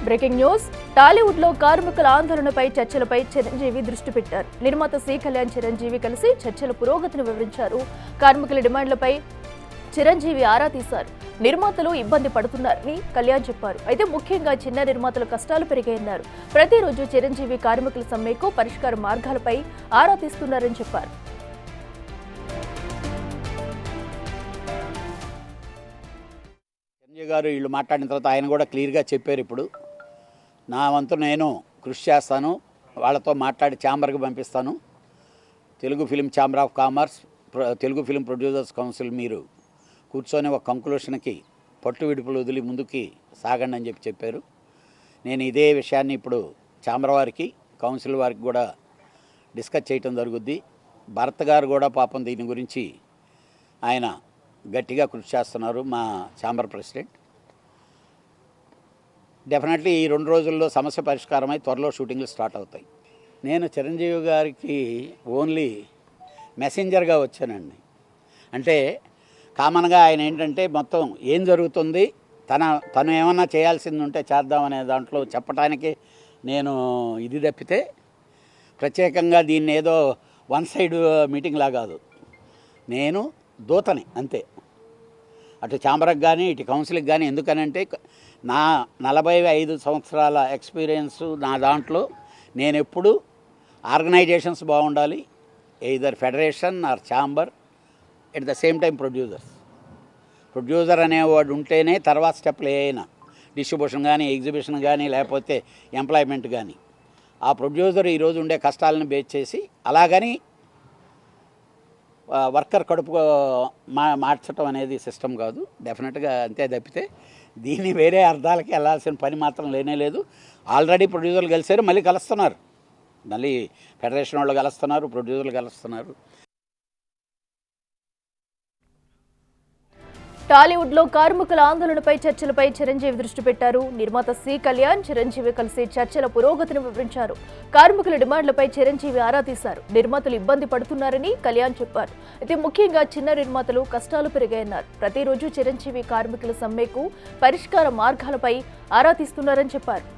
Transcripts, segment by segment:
Breaking news. Tollywood లో కార్మికుల ఆందోళనపై చర్చలపై చిరంజీవి దృష్టి పెట్టారు. నిర్మాత సి కళ్యాణ్ చిరంజీవి కలిసి చర్చల పురోగతిని వివరించారు. కార్మికుల డిమాండ్లపై చిరంజీవి ఆరా తీశారు. నిర్మాతలు ఇబ్బంది పడుతున్నారని కళ్యాణ్ చెప్పారు. అయితే ముఖ్యంగా చిన్న నిర్మాతల కష్టాలు పెరిగాయన్నారు. ప్రతిరోజు చిరంజీవి కార్మికుల సమ్మెకు పరిష్కార మార్గాలపై ఆరా తీస్తున్నారని చెప్పారు. చిరంజీవి గారు వీళ్ళు మాట్లాడిన తర్వాత ఆయన కూడా క్లియర్గా చెప్పారు. ఇప్పుడు నా వంతు నేను కృషి చేస్తాను, వాళ్ళతో మాట్లాడి ఛాంబర్కి పంపిస్తాను. Telugu film chamber of commerce, Telugu film producers council మీరు కూర్చొని ఒక కంక్లూషన్కి పట్టు విడుపులు వదిలి ముందుకి సాగండి అని చెప్పారు. నేను ఇదే విషయాన్ని ఇప్పుడు ఛాంబర్ వారికి, కౌన్సిల్ వారికి కూడా డిస్కస్ చేయటం జరుగుద్ది. భరత్ గారు కూడా పాపం దీని గురించి ఆయన గట్టిగా కృషి చేస్తున్నారు, మా ఛాంబర్ ప్రెసిడెంట్. డెఫినెట్లీ ఈ 2 రోజుల్లో సమస్య పరిష్కారమై త్వరలో షూటింగ్లు స్టార్ట్ అవుతాయి. నేను చిరంజీవి గారికి ఓన్లీ మెసెంజర్గా వచ్చానండి. అంటే కామన్గా ఆయన ఏంటంటే మొత్తం ఏం జరుగుతుంది, తను ఏమన్నా చేయాల్సింది ఉంటే చేద్దామనే దాంట్లో చెప్పడానికి నేను ఇది తప్పితే ప్రత్యేకంగా దీన్ని ఏదో వన్ సైడ్ మీటింగ్లా కాదు. నేను దూతని అంతే, అటు ఛాంబర్కి కానీ ఇటు కౌన్సిల్కి కానీ. ఎందుకనంటే నా 45 సంవత్సరాల ఎక్స్పీరియన్స్ నా దాంట్లో నేను ఎప్పుడు ఆర్గనైజేషన్స్ బాగుండాలి, either federation or chamber, at the same time producer అనేవాడు ఉంటేనే తర్వాత స్టెప్లు ఏమైనా డిస్ట్రిబ్యూషన్ కానీ, ఎగ్జిబిషన్ కానీ, లేకపోతే ఎంప్లాయ్మెంట్ కానీ. ఆ ప్రొడ్యూసర్ ఈరోజు ఉండే కష్టాలను బేస్ చేసి అలాగని వర్కర్ కడుపు మార్చడం అనేది సిస్టమ్ కాదు. డెఫినెట్గా అంతే తప్పితే దీన్ని వేరే అర్థాలకి వెళ్ళాల్సిన పని మాత్రం లేనే లేదు. ఆల్రెడీ ప్రొడ్యూసర్లు కలిసారు, మళ్ళీ కలుస్తున్నారు, మళ్ళీ ఫెడరేషన్ వాళ్ళు కలుస్తున్నారు, ప్రొడ్యూసర్లు కలుస్తున్నారు. టాలీవుడ్ లో కార్మికుల ఆందోళనపై చర్చలపై చిరంజీవి దృష్టి పెట్టారు. నిర్మాత సి కళ్యాణ్ చిరంజీవి కలిసి చర్చల పురోగతిని వివరించారు. కార్మికుల డిమాండ్లపై చిరంజీవి ఆరా తీశారు. నిర్మాతలు ఇబ్బంది పడుతున్నారని కళ్యాణ్ చెప్పారు. అయితే ముఖ్యంగా చిన్న నిర్మాతలు కష్టాలు పెరిగాయన్నారు. ప్రతిరోజు చిరంజీవి కార్మికుల సమ్మెకు పరిష్కార మార్గాలపై ఆరా తీస్తున్నారని చెప్పారు.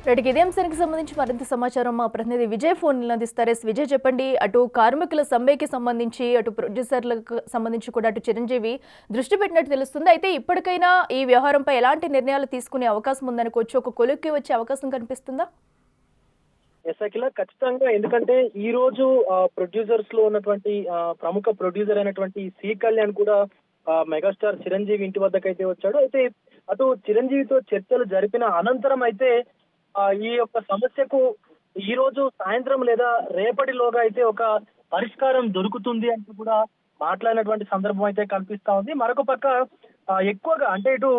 రెడ్డికి ఇదే అంశానికి సంబంధించి మరింత సమాచారం మా ప్రతినిధి విజయ్ ఫోన్ అందిస్తారు. విజయ్, చెప్పండి, అటు కార్మికుల సమ్మెకి సంబంధించి, అటు ప్రొడ్యూసర్లకు సంబంధించి కూడా అటు చిరంజీవి దృష్టి పెట్టినట్టు తెలుస్తుంది. అయితే ఇప్పటికైనా ఈ వ్యవహారంపై ఎలాంటి నిర్ణయాలు తీసుకునే అవకాశం ఉందనుకోవచ్చు? ఒక కొలిక్కి వచ్చే అవకాశం కనిపిస్తుందా? అఖిల, ఖచ్చితంగా. ఎందుకంటే ఈ రోజు ప్రొడ్యూసర్స్ లో ఉన్నటువంటి ప్రముఖ ప్రొడ్యూసర్ అయినటువంటి సి కళ్యాణ్ కూడా మెగాస్టార్ చిరంజీవి ఇంటి వద్దకైతే వచ్చాడు. అయితే అటు చిరంజీవితో చర్చలు జరిపిన అనంతరం అయితే ఈ యొక్క సమస్యకు ఈ రోజు సాయంత్రం లేదా రేపటిలోగా అయితే ఒక పరిష్కారం దొరుకుతుంది అంటూ కూడా మాట్లాడినటువంటి సందర్భం అయితే కనిపిస్తా ఉంది. మరొక పక్క ఎక్కువగా అంటే ఇటు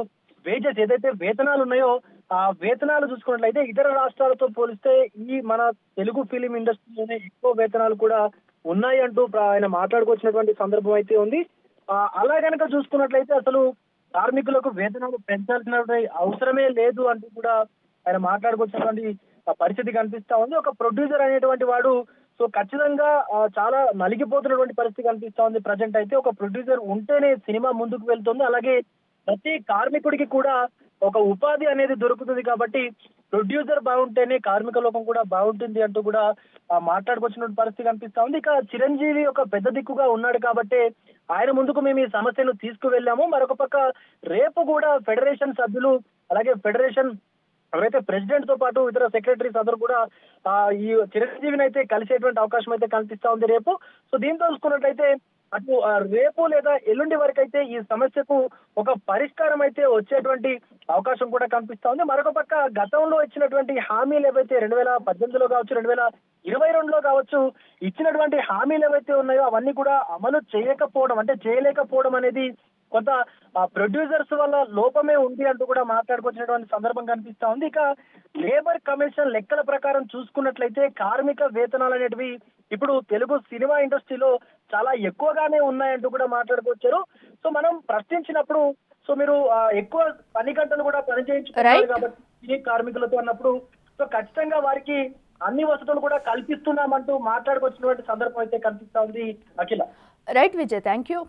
వేజెస్ ఏదైతే వేతనాలు ఉన్నాయో ఆ వేతనాలు చూసుకున్నట్లయితే ఇతర రాష్ట్రాలతో పోలిస్తే ఈ మన తెలుగు ఫిలిం ఇండస్ట్రీలోనే ఎక్కువ వేతనాలు కూడా ఉన్నాయి అంటూ ఆయన మాట్లాడుకొచ్చినటువంటి సందర్భం అయితే ఉంది. అలా కనుక చూసుకున్నట్లయితే అసలు కార్మికులకు వేతనాలు పెంచాల్సిన అవసరమే లేదు అంటూ కూడా ఆయన మాట్లాడుకొచ్చినటువంటి పరిస్థితి కనిపిస్తా ఉంది. ఒక ప్రొడ్యూసర్ అనేటువంటి వాడు సో ఖచ్చితంగా చాలా నలిగిపోతున్నటువంటి పరిస్థితి కనిపిస్తా ఉంది. ప్రజెంట్ అయితే ఒక ప్రొడ్యూసర్ ఉంటేనే సినిమా ముందుకు వెళ్తుంది, అలాగే ప్రతి కార్మికుడికి కూడా ఒక ఉపాధి అనేది దొరుకుతుంది. కాబట్టి ప్రొడ్యూసర్ బాగుంటేనే కార్మిక లోకం కూడా బాగుంటుంది అంటూ కూడా మాట్లాడుకొచ్చినటువంటి పరిస్థితి కనిపిస్తా ఉంది. ఇక చిరంజీవి ఒక పెద్ద దిక్కుగా ఉన్నాడు కాబట్టి ఆయన ముందుకు మేము ఈ సమస్యను తీసుకువెళ్ళాము. మరొక పక్క రేపు కూడా ఫెడరేషన్ సభ్యులు, అలాగే ఫెడరేషన్ ఎవరైతే ప్రెసిడెంట్ తో పాటు ఇతర సెక్రటరీస్ అందరూ కూడా ఈ చిరంజీవిని అయితే కలిసేటువంటి అవకాశం అయితే కనిపిస్తా ఉంది రేపు. సో దీంతో చూసుకున్నట్లయితే అటు రేపు లేదా ఎల్లుండి వరకు అయితే ఈ సమస్యకు ఒక పరిష్కారం అయితే వచ్చేటువంటి అవకాశం కూడా కనిపిస్తా ఉంది. మరొక పక్క గతంలో ఇచ్చినటువంటి హామీలు ఏవైతే 2018లో కావచ్చు, 2022లో కావచ్చు ఇచ్చినటువంటి హామీలు ఏవైతే ఉన్నాయో అవన్నీ కూడా అమలు చేయకపోవడం, అంటే చేయలేకపోవడం అనేది కొంత ప్రొడ్యూసర్స్ వల్ల లోపమే ఉంది అంటూ కూడా మాట్లాడుకొచ్చినటువంటి సందర్భం కనిపిస్తా ఉంది. ఇక లేబర్ కమిషన్ లెక్కల ప్రకారం చూసుకున్నట్లయితే కార్మిక వేతనాలు అనేటివి ఇప్పుడు తెలుగు సినిమా ఇండస్ట్రీలో చాలా ఎక్కువగానే ఉన్నాయంటూ కూడా మాట్లాడుకొచ్చారు. సో మనం ప్రశ్నించినప్పుడు సో మీరు ఎక్కువ పని గంటలు కూడా పని చేయించుకున్నారు కాబట్టి సినీ కార్మికులతో అన్నప్పుడు సో ఖచ్చితంగా వారికి అన్ని వసతులు కూడా కల్పిస్తున్నామంటూ మాట్లాడుకొచ్చినటువంటి సందర్భం అయితే కనిపిస్తా ఉంది. Akhila. Right Vijay, thank you.